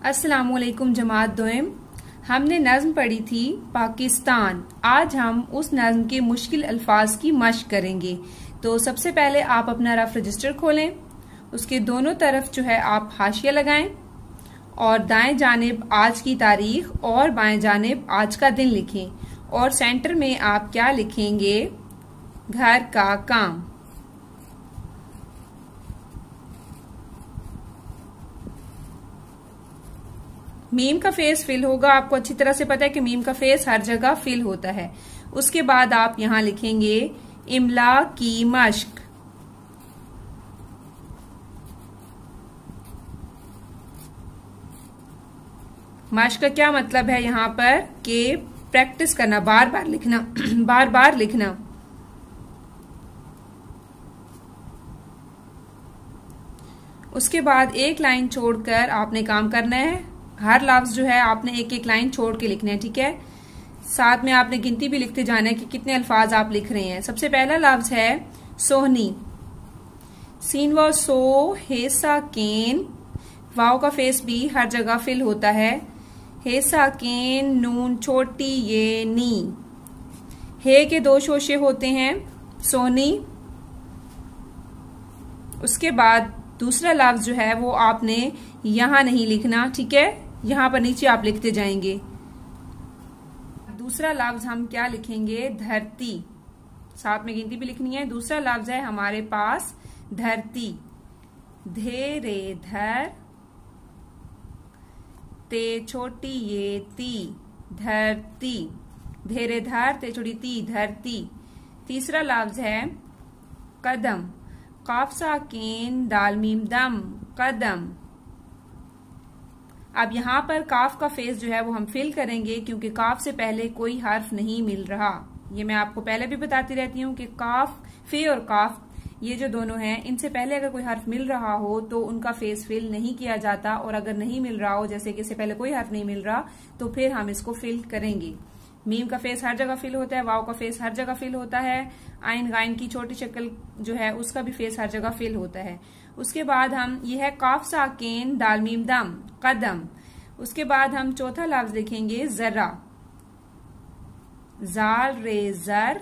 अस्सलामुअलैकुम जमात दोयम। हमने नज़्म पढ़ी थी पाकिस्तान। आज हम उस नज़्म के मुश्किल अल्फाज की मश्क करेंगे। तो सबसे पहले आप अपना रफ रजिस्टर खोलें, उसके दोनों तरफ जो है आप हाशिया लगाएं और दाएं जानिब आज की तारीख और बाएं जानिब आज का दिन लिखें और सेंटर में आप क्या लिखेंगे, घर का काम। मीम का फेस फिल होगा, आपको अच्छी तरह से पता है कि मीम का फेस हर जगह फिल होता है। उसके बाद आप यहां लिखेंगे इमला की मश्क। मश्क का क्या मतलब है यहाँ पर कि प्रैक्टिस करना, बार बार लिखना बार बार लिखना। उसके बाद एक लाइन छोड़कर आपने काम करना है। हर लफ्ज जो है आपने एक एक लाइन छोड़ के लिखना है, ठीक है। साथ में आपने गिनती भी लिखते जाना है कि कितने अल्फाज आप लिख रहे हैं। सबसे पहला लफ्ज है सोहनी। सीन व सो हेसा केन, वाव का फेस भी हर जगह फिल होता है। हेसा केन नून छोटी ये नी। हे के दो शोशे होते हैं, सोनी। उसके बाद दूसरा लफ्ज जो है वो आपने यहां नहीं लिखना, ठीक है, यहां पर नीचे आप लिखते जाएंगे। दूसरा लफ्ज हम क्या लिखेंगे, धरती। साथ में गिनती भी लिखनी है। दूसरा लफ्ज है हमारे पास धरती। धेरे धर, ते छोटी ये ती, धरती। धेरे धर ते छोटी ती, धरती। तीसरा लफ्ज है कदम। काफ साकिन दाल मीम दम, कदम। अब यहाँ पर काफ का फेस जो है वो हम फिल करेंगे क्योंकि काफ से पहले कोई हर्फ नहीं मिल रहा। ये मैं आपको पहले भी बताती रहती हूँ कि काफ, फे और काफ ये जो दोनों हैं, इनसे पहले अगर कोई हर्फ मिल रहा हो तो उनका फेस फिल नहीं किया जाता, और अगर नहीं मिल रहा हो, जैसे कि इससे पहले कोई हर्फ नहीं मिल रहा, तो फिर हम इसको फिल करेंगे। मीम का फेस हर जगह फिल होता है, वाव का फेस हर जगह फिल होता है, आइन गाइन की छोटी शक्ल जो है उसका भी फेस हर जगह फिल होता है। उसके बाद हम, ये है काफ साकिन दाल मीम दम, कदम। उसके बाद हम चौथा लफ्ज लिखेंगे जरा। जाल रे जर,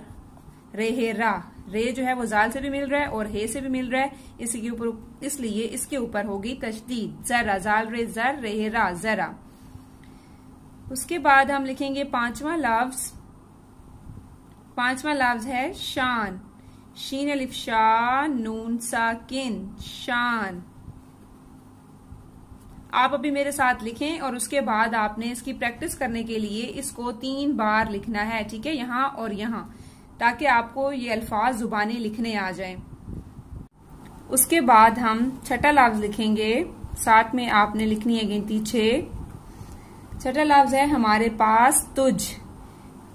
रे हे रा। रे जो है वो जाल से भी मिल रहा है और हे से भी मिल रहा है, इसके ऊपर, इसलिए इसके ऊपर होगी तशदीद, जरा। जाल रे जर, रे हे रा, जरा। उसके बाद हम लिखेंगे पांचवा लफ्ज। पांचवा लफ्ज है शान। शीन अलिफ शान नून साकिन, शान। आप अभी मेरे साथ लिखें और उसके बाद आपने इसकी प्रैक्टिस करने के लिए इसको 3 बार लिखना है, ठीक है, यहाँ और यहाँ, ताकि आपको ये अल्फाज जुबानी लिखने आ जाएं। उसके बाद हम छठा लफ्ज लिखेंगे। साथ में आपने लिखनी है गिनती 6। छठा लफ्ज है हमारे पास तुझ।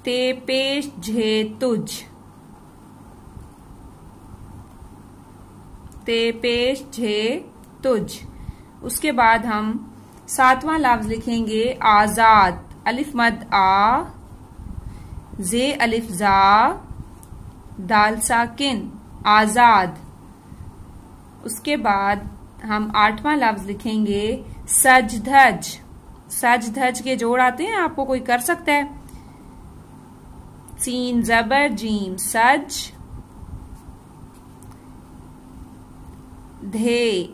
ते पेश झे तुझ, ते पेश झे तुझ। उसके बाद हम 7वां लफ्ज लिखेंगे आजाद। अलिफ मद आ, जे अलिफ जा, दाल साकिन, आजाद। उसके बाद हम 8वां लफ्ज लिखेंगे सज धज। सज धज के जोड़ आते हैं, आपको कोई कर सकता है। सीन जबर जीम सज, धे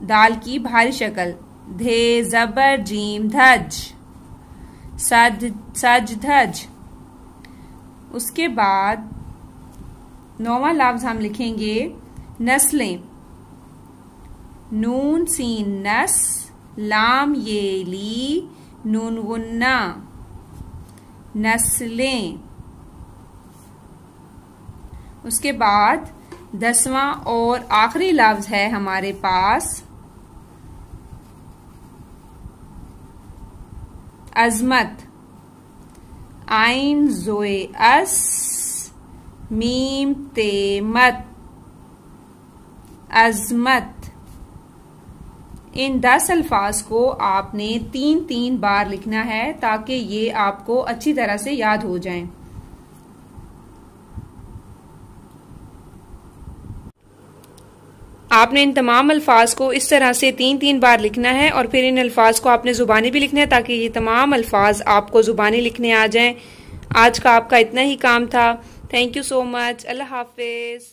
दाल की भारी शक्ल, धे जबर जीम धज, सज धज। उसके बाद 9वां लफ्ज हम लिखेंगे नस्लें। नून सीन नस, लाम ये ली, नून गुन्ना, नस्लें। उसके बाद 10वां और आखिरी लफ्ज है हमारे पास अजमत। आइन जोए अस, मीम ते मत, अजमत। इन 10 अल्फाज को आपने 3-3 बार लिखना है ताकि ये आपको अच्छी तरह से याद हो जाएं। आपने इन तमाम अल्फाज को इस तरह से 3-3 बार लिखना है और फिर इन अल्फाज को आपने जुबानी भी लिखना है ताकि ये तमाम अल्फाज आपको जुबानी लिखने आ जाएं। आज का आपका इतना ही काम था। Thank you so much. Allah Hafiz.